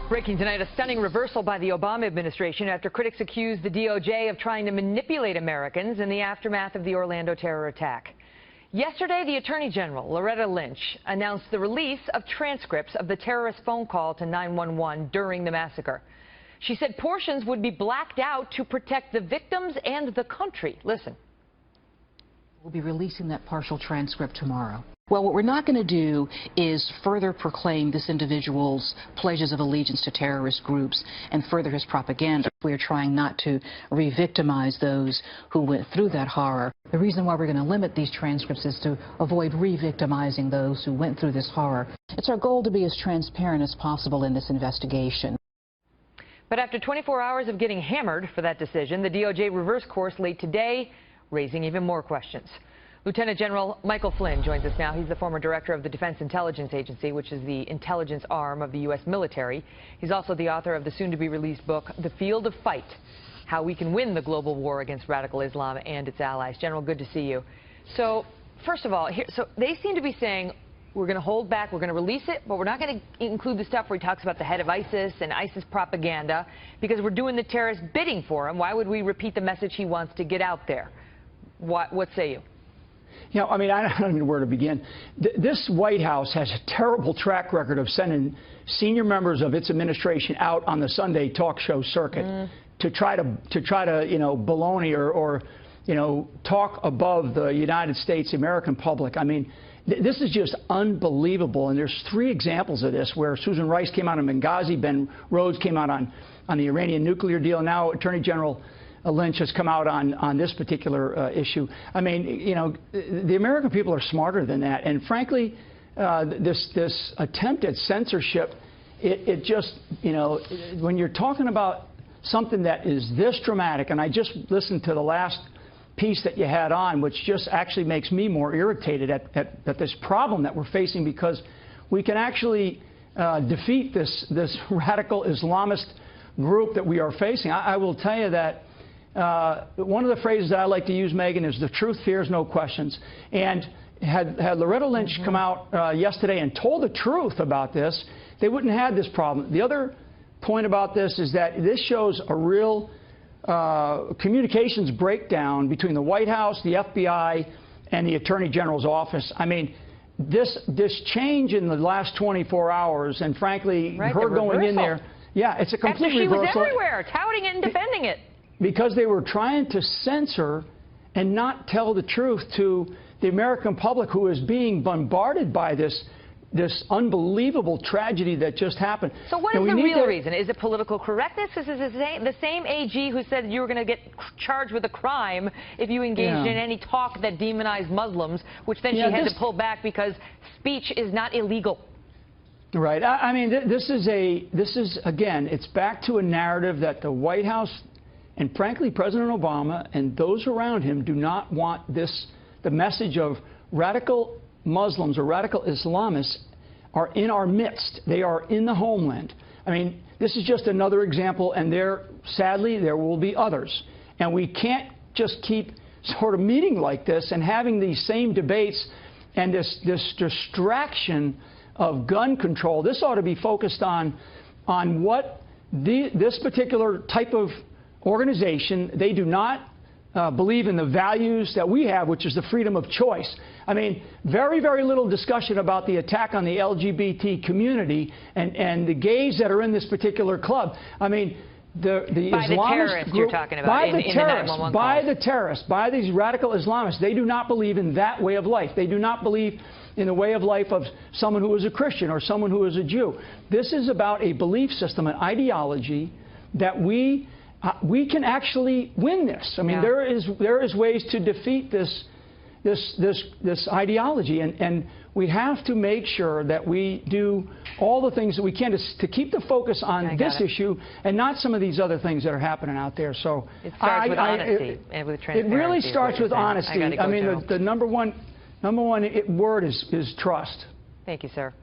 Breaking tonight, a stunning reversal by the Obama administration after critics accused the DOJ of trying to manipulate Americans in the aftermath of the Orlando terror attack. Yesterday, the Attorney General, Loretta Lynch, announced the release of transcripts of the terrorist phone call to 911 during the massacre. She said portions would be blacked out to protect the victims and the country. Listen. We'll be releasing that partial transcript tomorrow. Well, what we're not going to do is further proclaim this individual's pledges of allegiance to terrorist groups and further his propaganda. We're trying not to re-victimize those who went through that horror. The reason why we're going to limit these transcripts is to avoid re-victimizing those who went through this horror. It's our goal to be as transparent as possible in this investigation. But after 24 hours of getting hammered for that decision, the DOJ reversed course late today, raising even more questions. Lieutenant General Michael Flynn joins us now. He's the former director of the Defense Intelligence Agency, which is the intelligence arm of the U.S. military. He's also the author of the soon-to-be-released book, The Field of Fight, How We Can Win the Global War Against Radical Islam and Its Allies. General, good to see you. So, first of all, so they seem to be saying, we're going to hold back, we're going to release it, but we're not going to include the stuff where he talks about the head of ISIS and ISIS propaganda because we're doing the terrorist bidding for him. Why would we repeat the message he wants to get out there? What say you? You know, I mean, I don't even know where to begin. This White House has a terrible track record of sending senior members of its administration out on the Sunday talk show circuit to try to baloney or talk above the United States, the American public. I mean, this is just unbelievable. And there's 3 examples of this where Susan Rice came out on Benghazi, Ben Rhodes came out on the Iranian nuclear deal. Now Attorney General Lynch has come out on this particular issue. I mean, you know, the American people are smarter than that. And frankly, this attempt at censorship, it just, you know, when you're talking about something that is this dramatic, and I just listened to the last piece that you had on, which just actually makes me more irritated at this problem that we're facing, because we can actually defeat this radical Islamist group that we are facing. I will tell you that one of the phrases that I like to use, Megan, is the truth fears no questions. And had Loretta Lynch come out yesterday and told the truth about this, they wouldn't have this problem. The other point about this is that this shows a real communications breakdown between the White House, the FBI, and the Attorney General's office. I mean, this change in the last 24 hours, and frankly, her going in there, yeah, it's a complete reversal. After she was everywhere, touting it and defending it. Because they were trying to censor and not tell the truth to the American public, who is being bombarded by this unbelievable tragedy that just happened. So what is the real reason? Is it political correctness? This is the same AG who said you were going to get charged with a crime if you engaged in any talk that demonized Muslims, which then she had to pull back because speech is not illegal. Right. I mean, this is again, it's back to a narrative that the White House and frankly, President Obama and those around him do not want the message of radical Muslims or radical Islamists are in our midst. They are in the homeland. I mean, this is just another example, and sadly, there will be others. And we can't just keep sort of meeting like this and having these same debates and this distraction of gun control. This ought to be focused on what this particular type of organization, they do not believe in the values that we have, which is the freedom of choice. I mean, very, very little discussion about the attack on the LGBT community and the gays that are in this particular club. I mean, the Islamist group, you're talking about, by the terrorists, by these radical Islamists, they do not believe in that way of life. They do not believe in the way of life of someone who is a Christian or someone who is a Jew. This is about a belief system, an ideology that we can actually win this. I mean, there is ways to defeat this ideology, and we have to make sure that we do all the things that we can to keep the focus on this issue and not some of these other things that are happening out there. So it starts with honesty and with transparency. It really starts with honesty. I mean, the number one word is trust. Thank you, sir.